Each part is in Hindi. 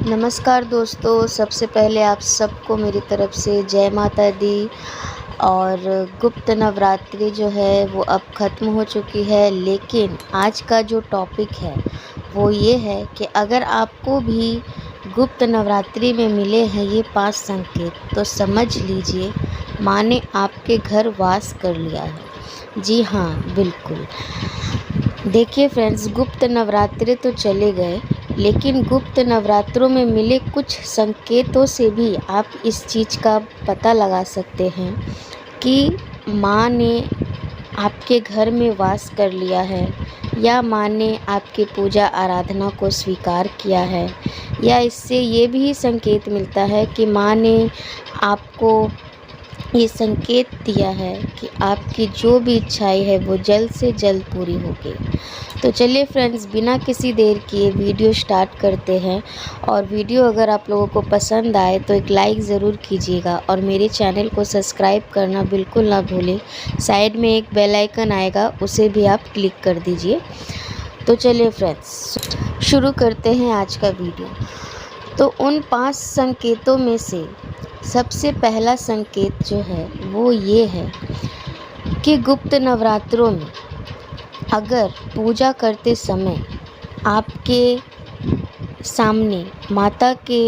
नमस्कार दोस्तों, सबसे पहले आप सबको मेरी तरफ से जय माता दी। और गुप्त नवरात्रि जो है वो अब ख़त्म हो चुकी है, लेकिन आज का जो टॉपिक है वो ये है कि अगर आपको भी गुप्त नवरात्रि में मिले हैं ये 5 संकेत, तो समझ लीजिए माँ ने आपके घर वास कर लिया है। जी हाँ, बिल्कुल। देखिए फ्रेंड्स, गुप्त नवरात्रि तो चले गए, लेकिन गुप्त नवरात्रों में मिले कुछ संकेतों से भी आप इस चीज़ का पता लगा सकते हैं कि माँ ने आपके घर में वास कर लिया है, या माँ ने आपकी पूजा आराधना को स्वीकार किया है, या इससे ये भी संकेत मिलता है कि माँ ने आपको ये संकेत दिया है कि आपकी जो भी इच्छाएं है वो जल्द से जल्द पूरी होगी। तो चलिए फ्रेंड्स, बिना किसी देर किए वीडियो स्टार्ट करते हैं। और वीडियो अगर आप लोगों को पसंद आए तो एक लाइक ज़रूर कीजिएगा और मेरे चैनल को सब्सक्राइब करना बिल्कुल ना भूलें। साइड में एक बेल आइकन आएगा, उसे भी आप क्लिक कर दीजिए। तो चलिए फ्रेंड्स, शुरू करते हैं आज का वीडियो। तो उन 5 संकेतों में से सबसे पहला संकेत जो है वो ये है कि गुप्त नवरात्रों में अगर पूजा करते समय आपके सामने माता के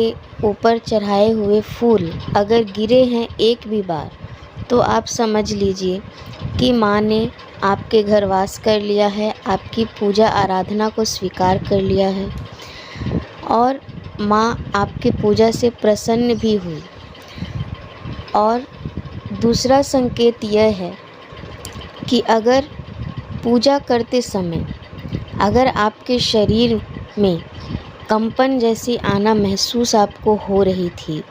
ऊपर चढ़ाए हुए फूल अगर गिरे हैं एक भी बार, तो आप समझ लीजिए कि माँ ने आपके घर वास कर लिया है, आपकी पूजा आराधना को स्वीकार कर लिया है और माँ आपकी पूजा से प्रसन्न भी हुई। और दूसरा संकेत यह है कि अगर पूजा करते समय अगर आपके शरीर में कंपन जैसी आना महसूस आपको हो रही थी,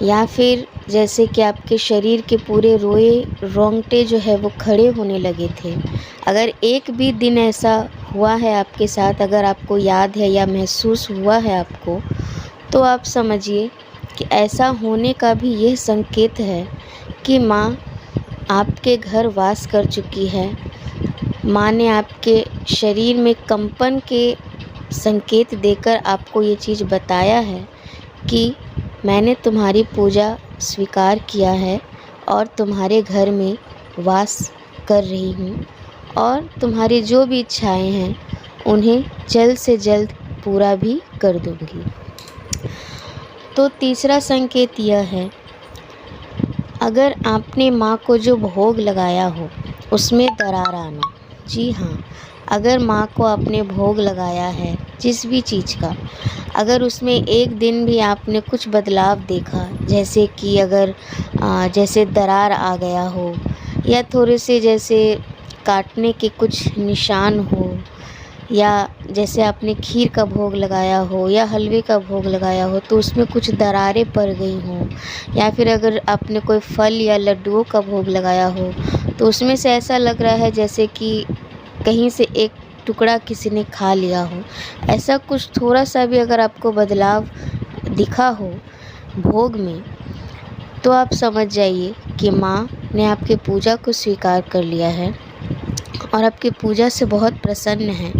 या फिर जैसे कि आपके शरीर के पूरे रोए रोंगटे जो है वो खड़े होने लगे थे, अगर एक भी दिन ऐसा हुआ है आपके साथ, अगर आपको याद है या महसूस हुआ है आपको, तो आप समझिए कि ऐसा होने का भी यह संकेत है कि माँ आपके घर वास कर चुकी है। माँ ने आपके शरीर में कंपन के संकेत देकर आपको ये चीज़ बताया है कि मैंने तुम्हारी पूजा स्वीकार किया है और तुम्हारे घर में वास कर रही हूँ, और तुम्हारी जो भी इच्छाएं हैं उन्हें जल्द से जल्द पूरा भी कर दूँगी। तो तीसरा संकेत यह है, अगर आपने माँ को जो भोग लगाया हो उसमें दरार आना। जी हाँ, अगर माँ को आपने भोग लगाया है जिस भी चीज़ का, अगर उसमें एक दिन भी आपने कुछ बदलाव देखा, जैसे कि अगर जैसे दरार आ गया हो, या थोड़े से जैसे काटने के कुछ निशान हो, या जैसे आपने खीर का भोग लगाया हो या हलवे का भोग लगाया हो तो उसमें कुछ दरारें पड़ गई हों, या फिर अगर आपने कोई फल या लड्डुओं का भोग लगाया हो तो उसमें से ऐसा लग रहा है जैसे कि कहीं से एक टुकड़ा किसी ने खा लिया हो, ऐसा कुछ थोड़ा सा भी अगर आपको बदलाव दिखा हो भोग में, तो आप समझ जाइए कि माँ ने आपकी पूजा को स्वीकार कर लिया है और आपकी पूजा से बहुत प्रसन्न है,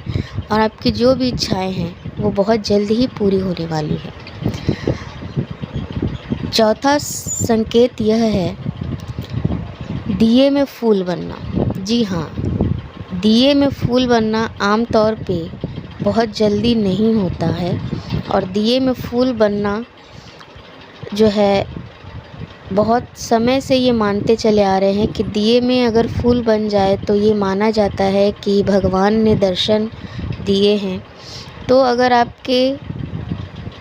और आपकी जो भी इच्छाएं हैं वो बहुत जल्द ही पूरी होने वाली है। चौथा संकेत यह है, दिए में फूल बनना। जी हाँ, दिए में फूल बनना आमतौर पे बहुत जल्दी नहीं होता है, और दिए में फूल बनना जो है बहुत समय से ये मानते चले आ रहे हैं कि दिए में अगर फूल बन जाए तो ये माना जाता है कि भगवान ने दर्शन दिए हैं। तो अगर आपके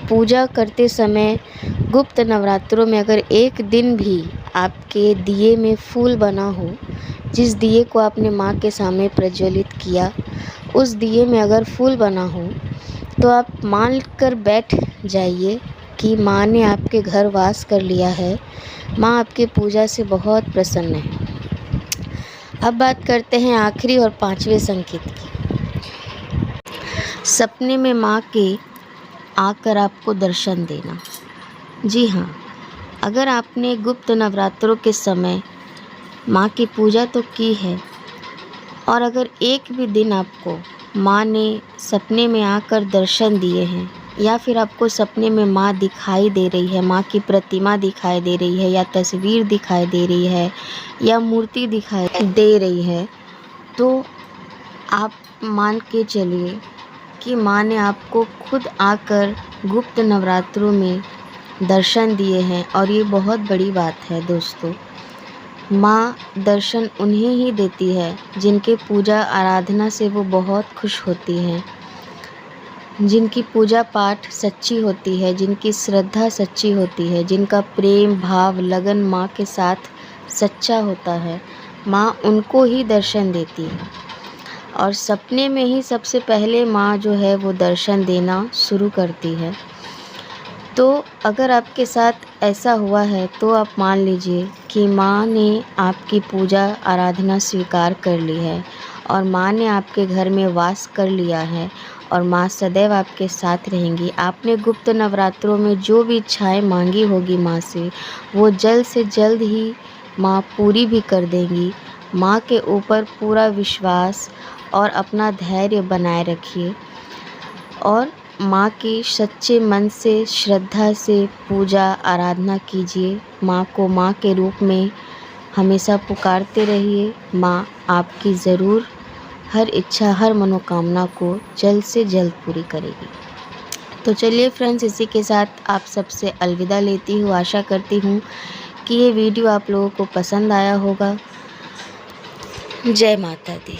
पूजा करते समय गुप्त नवरात्रों में अगर एक दिन भी आपके दिए में फूल बना हो, जिस दिए को आपने माँ के सामने प्रज्वलित किया, उस दिए में अगर फूल बना हो, तो आप मान कर बैठ जाइए कि माँ ने आपके घर वास कर लिया है, माँ आपकी पूजा से बहुत प्रसन्न है। अब बात करते हैं आखिरी और 5वें संकेत की। सपने में माँ के आकर आपको दर्शन देना। जी हाँ, अगर आपने गुप्त नवरात्रों के समय माँ की पूजा तो की है, और अगर एक भी दिन आपको माँ ने सपने में आकर दर्शन दिए हैं, या फिर आपको सपने में माँ दिखाई दे रही है, माँ की प्रतिमा दिखाई दे रही है, या तस्वीर दिखाई दे रही है, या मूर्ति दिखाई दे रही है, तो आप मान के चलिए कि माँ ने आपको खुद आकर गुप्त नवरात्रों में दर्शन दिए हैं। और ये बहुत बड़ी बात है दोस्तों। माँ दर्शन उन्हें ही देती है जिनके पूजा आराधना से वो बहुत खुश होती हैं, जिनकी पूजा पाठ सच्ची होती है, जिनकी श्रद्धा सच्ची होती है, जिनका प्रेम भाव लगन माँ के साथ सच्चा होता है, माँ उनको ही दर्शन देती है। और सपने में ही सबसे पहले माँ जो है वो दर्शन देना शुरू करती है। तो अगर आपके साथ ऐसा हुआ है तो आप मान लीजिए कि माँ ने आपकी पूजा आराधना स्वीकार कर ली है और माँ ने आपके घर में वास कर लिया है, और माँ सदैव आपके साथ रहेंगी। आपने गुप्त नवरात्रों में जो भी इच्छाएं मांगी होगी माँ से, वो जल्द से जल्द ही माँ पूरी भी कर देंगी। माँ के ऊपर पूरा विश्वास और अपना धैर्य बनाए रखिए और माँ की सच्चे मन से श्रद्धा से पूजा आराधना कीजिए। माँ को माँ के रूप में हमेशा पुकारते रहिए। माँ आपकी ज़रूर हर इच्छा हर मनोकामना को जल्द से जल्द पूरी करेगी। तो चलिए फ्रेंड्स, इसी के साथ आप सबसे अलविदा लेती हूँ। आशा करती हूँ कि ये वीडियो आप लोगों को पसंद आया होगा। जय माता दी।